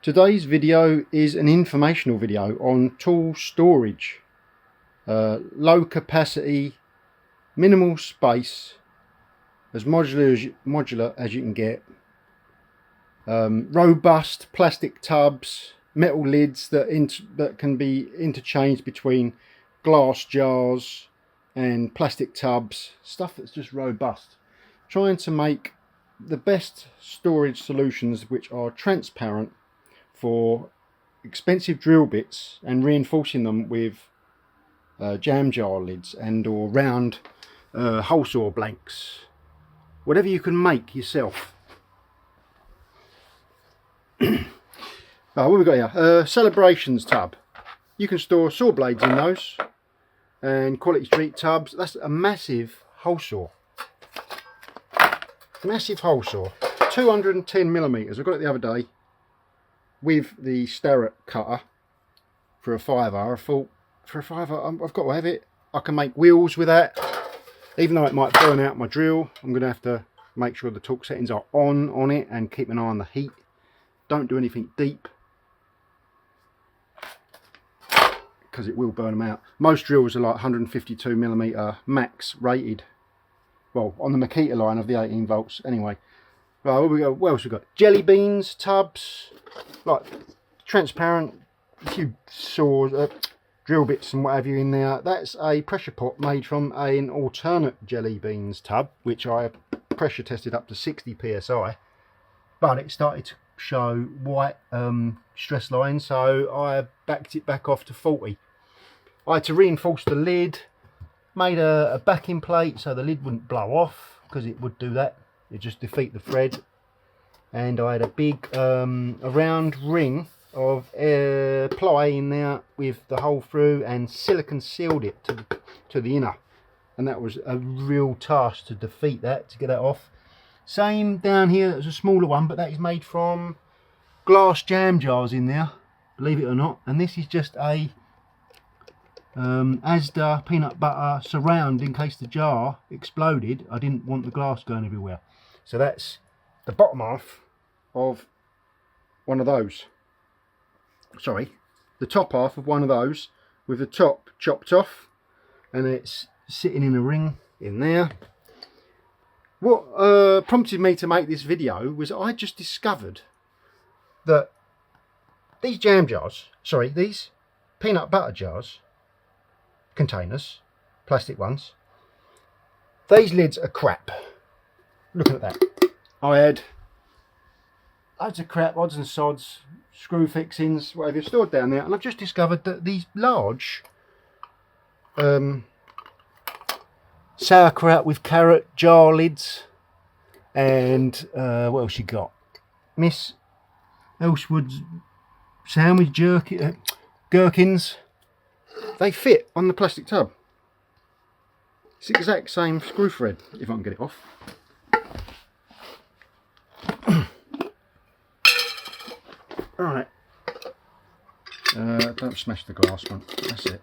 Today's video is an informational video on tool storage. Low capacity, minimal space, as modular as you can get. Robust plastic tubs, metal lids that can be interchanged between glass jars and plastic tubs. Stuff that's just robust. Trying to make the best storage solutions which are transparent for expensive drill bits and reinforcing them with jam jar lids and or round hole saw blanks. Whatever you can make yourself. What have we got here? Celebrations tub. You can store saw blades in those, and quality street tubs. That's a massive hole saw. Massive hole saw. 210mm. I got it the other day with the Starrett cutter for a £5. I thought, for a £5 I've got to have it. I can make wheels with that. Even though it might burn out my drill, I'm going to have to make sure the torque settings are on it and keep an eye on the heat. Don't do anything deep, because it will burn them out. Most drills are like 152mm max rated. Well, on the Makita line of the 18 volts anyway. Right, what else we got? Jelly beans, tubs, like transparent, a few saws, drill bits and what have you in there. That's a pressure pot made from an alternate jelly beans tub, which I pressure tested up to 60 psi, but it started to show white stress lines, so I backed it back off to 40. I had to reinforce the lid, made a backing plate so the lid wouldn't blow off, because it would do that, it just defeat the thread. And I had a big a round ring of ply in there with the hole through, and silicone sealed it to the inner, and that was a real task to defeat that, to get that off. Same down here, there's a smaller one, but that is made from glass jam jars in there, believe it or not. And this is just a Asda peanut butter surround in case the jar exploded. I didn't want the glass going everywhere. So that's the bottom half of one of those. Sorry, the top half of one of those, with the top chopped off, and it's sitting in a ring in there. What prompted me to make this video was I just discovered that these jam jars, sorry, these peanut butter jars, containers, plastic ones, these lids are crap. Looking at that, I had loads of crap, odds and sods, screw fixings, whatever, stored down there, and I've just discovered that these large sauerkraut with carrot jar lids, and what else you got? Miss Elsewood's sandwich gherkins. They fit on the plastic tub. It's the exact same screw thread, if I can get it off. Right. Don't smash the glass one. That's it.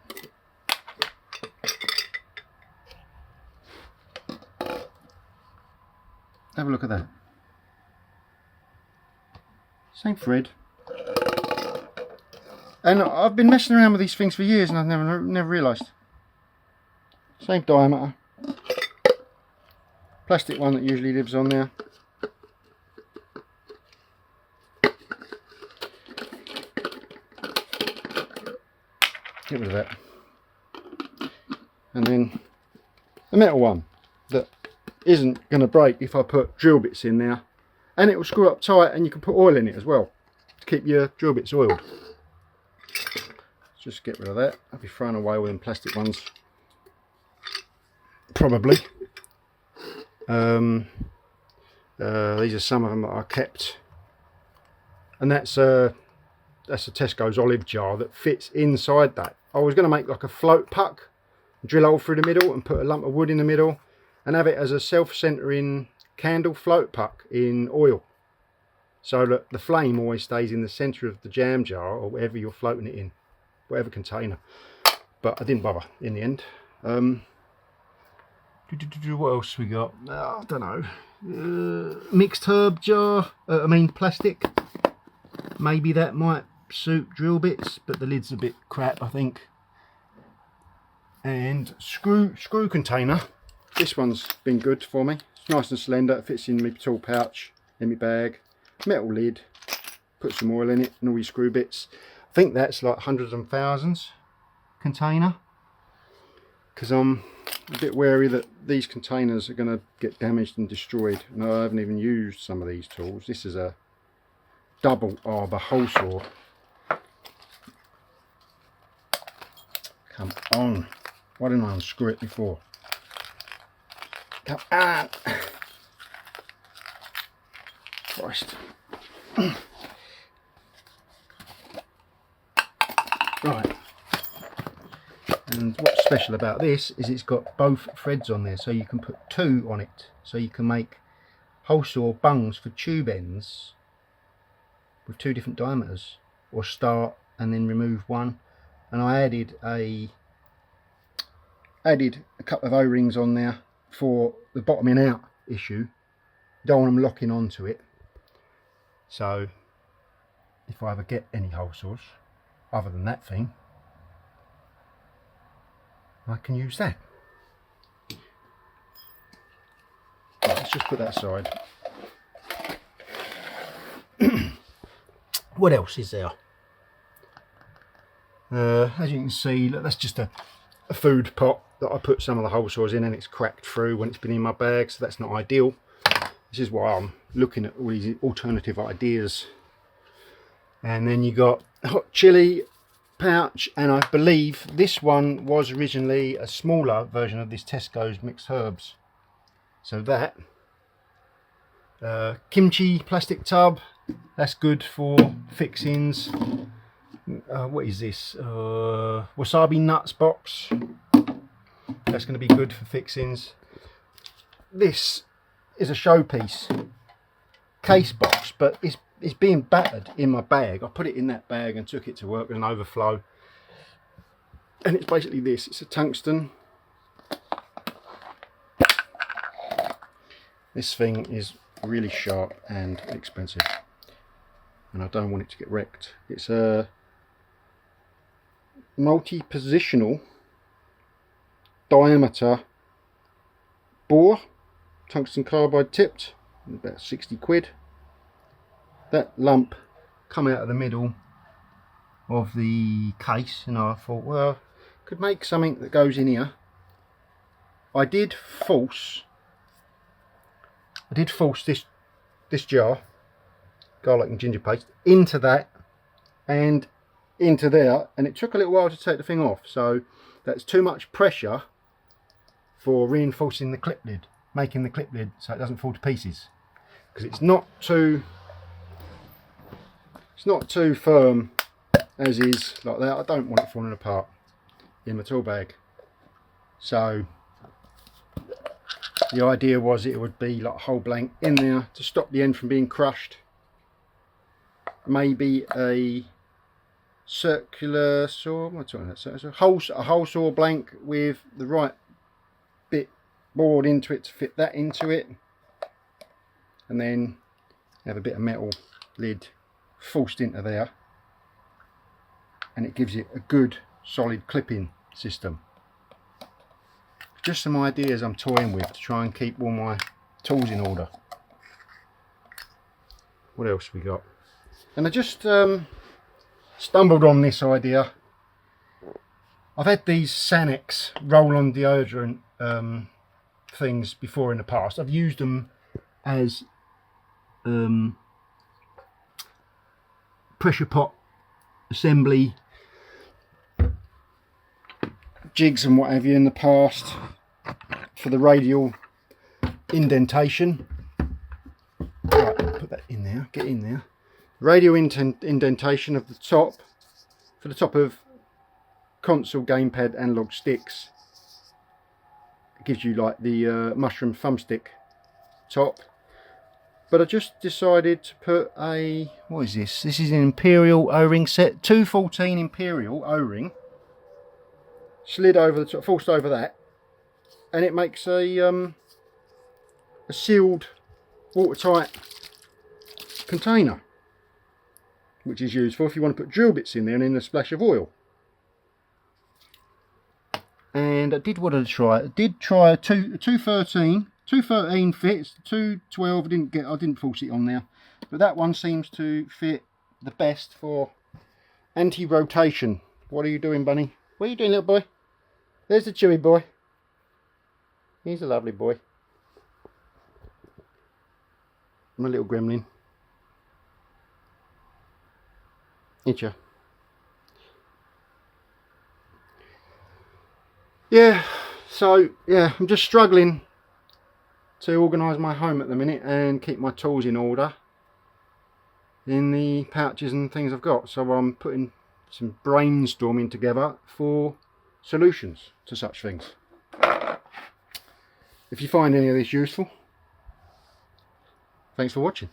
Have a look at that. Same thread. And I've been messing around with these things for years and I've never realised. Same diameter. Plastic one that usually lives on there. Get rid of that. And then the metal one that isn't going to break if I put drill bits in there, and it will screw up tight, and you can put oil in it as well to keep your drill bits oiled. Just get rid of that. I'll be throwing away all them plastic ones probably. These are some of them that I kept, and that's a Tesco's olive jar that fits inside that. I was going to make like a float puck, drill a hole through the middle and put a lump of wood in the middle and have it as a self-centering candle float puck in oil, so that the flame always stays in the centre of the jam jar or wherever you're floating it in, whatever container. But I didn't bother in the end. What else we got? I don't know. Mixed herb jar, plastic. maybe that might suit drill bits, but the lid's a bit crap, I think. And screw container. This one's been good for me. It's nice and slender. It fits in my tool pouch, in my bag. Metal lid. Put some oil in it and all your screw bits. I think that's like hundreds and thousands container. Because I'm a bit wary that these containers are going to get damaged and destroyed. And I haven't even used some of these tools. This is a double arbor hole saw. Come on. Why didn't I unscrew it before? Come on. Christ. Right. And what's special about this is it's got both threads on there, so you can put two on it. So you can make hole saw bungs for tube ends with two different diameters, or start and then remove one. And I added a couple of O-rings on there for the bottoming out issue. Don't want them locking onto it. So if I ever get any hole saws other than that thing, I can use that. Right, let's just put that aside. What else is there? As you can see, look, that's just a food pot that I put some of the hole saws in, and it's cracked through when it's been in my bag, so that's not ideal. This is why I'm looking at all these alternative ideas. And then you got hot chili pouch, and I believe this one was originally a smaller version of this Tesco's mixed herbs. So that kimchi plastic tub, that's good for fixings. What is this? Wasabi nuts box. That's going to be good for fixings. This is a showpiece case box, but it's being battered in my bag. I put it in that bag and took it to work with an overflow. And it's basically this. It's a tungsten. This thing is really sharp and expensive, and I don't want it to get wrecked. It's a multi-positional diameter bore, tungsten carbide tipped, about 60 quid. That lump come out of the middle of the case, and I thought, well, could make something that goes in here. I did force this jar, garlic and ginger paste, into that and into there, and it took a little while to take the thing off. So that's too much pressure for reinforcing the clip lid, making the clip lid so it doesn't fall to pieces, because it's not too firm as is like that. I don't want it falling apart in my tool bag. So the idea was it would be like a hole blank in there to stop the end from being crushed. Maybe a circular saw, what's on that? So it's a hole saw blank with the right bit bored into it to fit that into it, and then have a bit of metal lid forced into there, and it gives it a good solid clipping system. Just some ideas I'm toying with to try and keep all my tools in order. What else we got? And I just stumbled on this idea. I've had these Sanex roll-on deodorant things before in the past. I've used them as pressure pot assembly jigs and what have you in the past for the radial indentation. Right, put that in there, get in there. Radial indentation of the top, for the top of console, gamepad, analog sticks. It gives you like the mushroom thumbstick top. But I just decided to put a, what is this? This is an Imperial O-ring set, 214 Imperial O-ring. Slid over the top, forced over that, and it makes a sealed, watertight container. which is useful if you want to put drill bits in there and then a splash of oil. And I did what I try. I did try a 213 fits, 212 I didn't force it on there, but that one seems to fit the best for anti-rotation. What are you doing, Bunny? What are you doing, little boy? There's the chewy boy. He's a lovely boy. My little gremlin. Ain't you? Yeah, so yeah, I'm just struggling to organise my home at the minute and keep my tools in order in the pouches and things I've got. So I'm putting some brainstorming together for solutions to such things. If you find any of this useful, thanks for watching.